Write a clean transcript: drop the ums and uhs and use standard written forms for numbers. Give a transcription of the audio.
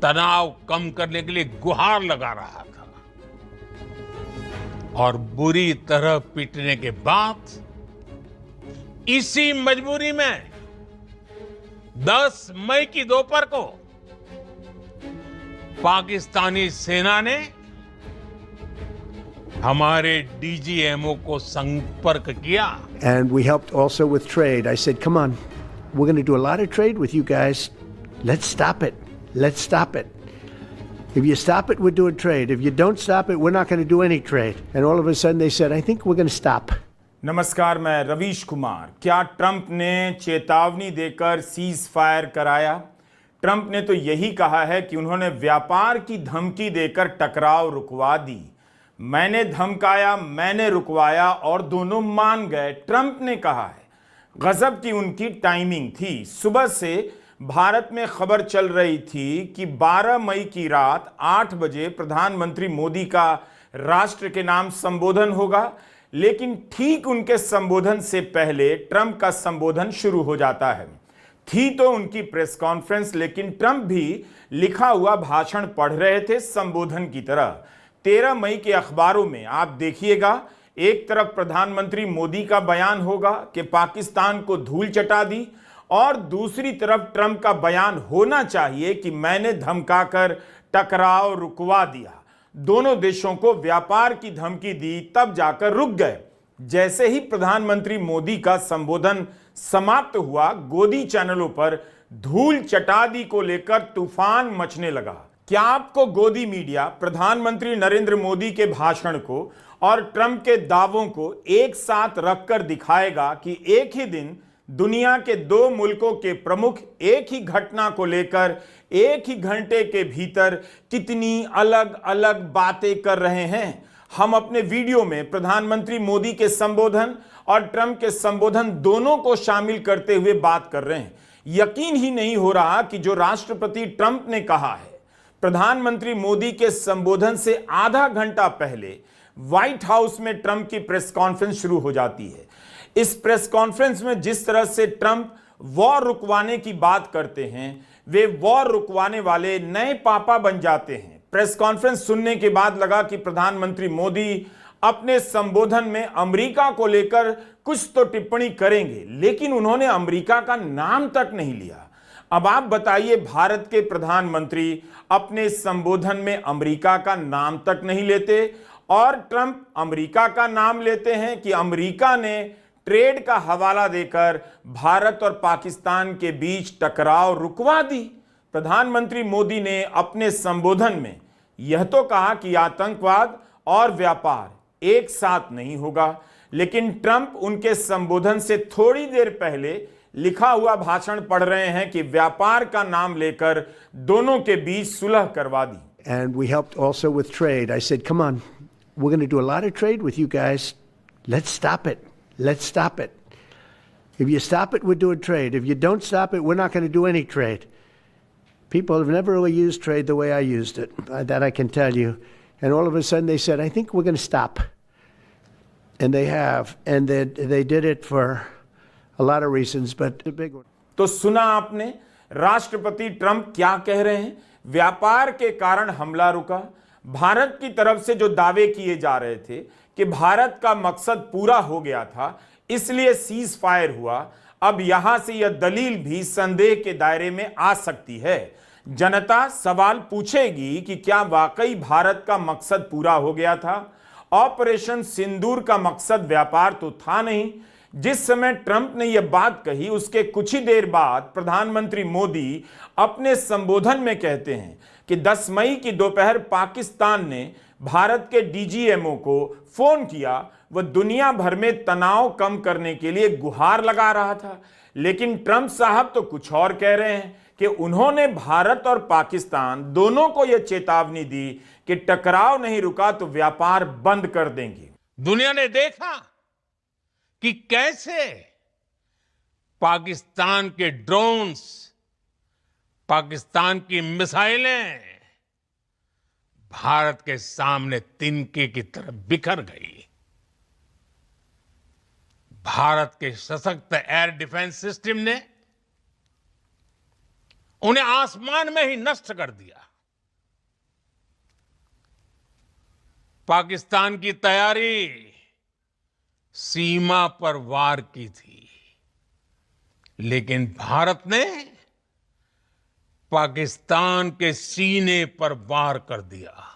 तनाव कम करने के लिए गुहार लगा रहा था और बुरी तरह पीटने के बाद इसी मजबूरी में 10 मई की दोपहर को पाकिस्तानी सेना ने हमारे डीजीएमओ को संपर्क किया। And we helped also with trade. I said, come on, we're going to do a lot of trade with you guys. Let's stop it. Let's stop it. If you stop it, we're doing trade. If you don't stop it, we're not going to do any trade. And all of a sudden they said, I think we're going to stop. नमस्कार, मैं रवीश कुमार। क्या Trump ने चेतावनी देकर cease fire कराया? Trump ने तो यही कहा है कि उन्होंने व्यापार की धमकी देकर टकराव रुकवा दी। मैंने धमकाया, मैंने रुकवाया और दोनों मान गए, ट्रंप ने कहा है। गजब की उनकी टाइमिंग थी। सुबह से भारत में खबर चल रही थी कि 12 मई की रात 8 बजे प्रधानमंत्री मोदी का राष्ट्र के नाम संबोधन होगा, लेकिन ठीक उनके संबोधन से पहले ट्रंप का संबोधन शुरू हो जाता है। थी तो उनकी प्रेस कॉन्फ्रेंस, लेकिन ट्रंप भी लिखा हुआ भाषण पढ़ रहे थे संबोधन की तरह। 13 मई के अखबारों में आप देखिएगा, एक तरफ प्रधानमंत्री मोदी का बयान होगा कि पाकिस्तान को धूल चटा दी, और दूसरी तरफ ट्रंप का बयान होना चाहिए कि मैंने धमकाकर टकराव रुकवा दिया। दोनों देशों को व्यापार की धमकी दी, तब जाकर रुक गए। जैसे ही प्रधानमंत्री मोदी का संबोधन समाप्त हुआ, गोदी चैनलों पर धूल चटा दी को लेकर तूफान मचने लगा। क्या आपको गोदी मीडिया प्रधानमंत्री नरेंद्र मोदी के भाषण को और ट्रंप के दावों को एक साथ रखकर दिखाएगा कि एक ही दिन दुनिया के 2 मुल्कों के प्रमुख एक ही घटना को लेकर एक ही घंटे के भीतर कितनी अलग अलग बातें कर रहे हैं? हम अपने वीडियो में प्रधानमंत्री मोदी के संबोधन और ट्रंप के संबोधन दोनों को शामिल करते हुए बात कर रहे हैं। यकीन ही नहीं हो रहा कि जो राष्ट्रपति ट्रंप ने कहा है, प्रधानमंत्री मोदी के संबोधन से आधा घंटा पहले व्हाइट हाउस में ट्रंप की प्रेस कॉन्फ्रेंस शुरू हो जाती है। इस प्रेस कॉन्फ्रेंस में जिस तरह से ट्रंप वॉर रुकवाने की बात करते हैं, वे वॉर रुकवाने वाले नए पापा बन जाते हैं। प्रेस कॉन्फ्रेंस सुनने के बाद लगा कि प्रधानमंत्री मोदी अपने संबोधन में अमेरिका को लेकर कुछ तो टिप्पणी करेंगे, लेकिन उन्होंने अमेरिका का नाम तक नहीं लिया। अब आप बताइए, भारत के प्रधानमंत्री अपने संबोधन में अमेरिका का नाम तक नहीं लेते और ट्रंप अमेरिका का नाम लेते हैं कि अमेरिका ने ट्रेड का हवाला देकर भारत और पाकिस्तान के बीच टकराव रुकवा दी। प्रधानमंत्री मोदी ने अपने संबोधन में यह तो कहा कि आतंकवाद और व्यापार एक साथ नहीं होगा, लेकिन ट्रंप उनके संबोधन से थोड़ी देर पहले लिखा हुआ भाषण पढ़ रहे हैं कि व्यापार का नाम लेकर दोनों के बीच सुलह करवा दी। And we helped also with trade. I said, come on, we're going to do a lot of trade with you guys. Let's stop it. Let's stop it. If you stop it, we're doing trade. If you don't stop it, we're not going to do any trade. People have never really used trade the way I used it. That I can tell you. And all of a sudden they said, I think we're going to stop. And they have. And they did it for a lot of reasons, but the big one. तो सुना आपने राष्ट्रपति Trump क्या कह रहे हैं? व्यापार के कारण हमला रुका। भारत की तरफ से जो दावे किए जा रहे थे कि भारत का मकसद पूरा हो गया था, इसलिए सीज फायर हुआ, अब यहां से यह दलील भी संदेह के दायरे में आ सकती है। जनता सवाल पूछेगी कि क्या वाकई भारत का मकसद पूरा हो गया था? ऑपरेशन सिंदूर का मकसद व्यापार तो था नहीं। जिस समय ट्रंप ने यह बात कही, उसके कुछ ही देर बाद प्रधानमंत्री मोदी अपने संबोधन में कहते हैं कि 10 मई की दोपहर पाकिस्तान ने भारत के डीजीएमओ को फोन किया। वह दुनिया भर में तनाव कम करने के लिए गुहार लगा रहा था, लेकिन ट्रंप साहब तो कुछ और कह रहे हैं कि उन्होंने भारत और पाकिस्तान दोनों को यह चेतावनी दी कि टकराव नहीं रुका तो व्यापार बंद कर देंगे। दुनिया ने देखा कि कैसे पाकिस्तान के ड्रोन्स, पाकिस्तान की मिसाइलें भारत के सामने तिनके की तरह बिखर गई। भारत के सशक्त एयर डिफेंस सिस्टम ने उन्हें आसमान में ही नष्ट कर दिया। पाकिस्तान की तैयारी सीमा पर वार की थी, लेकिन भारत ने पाकिस्तान के सीने पर वार कर दिया।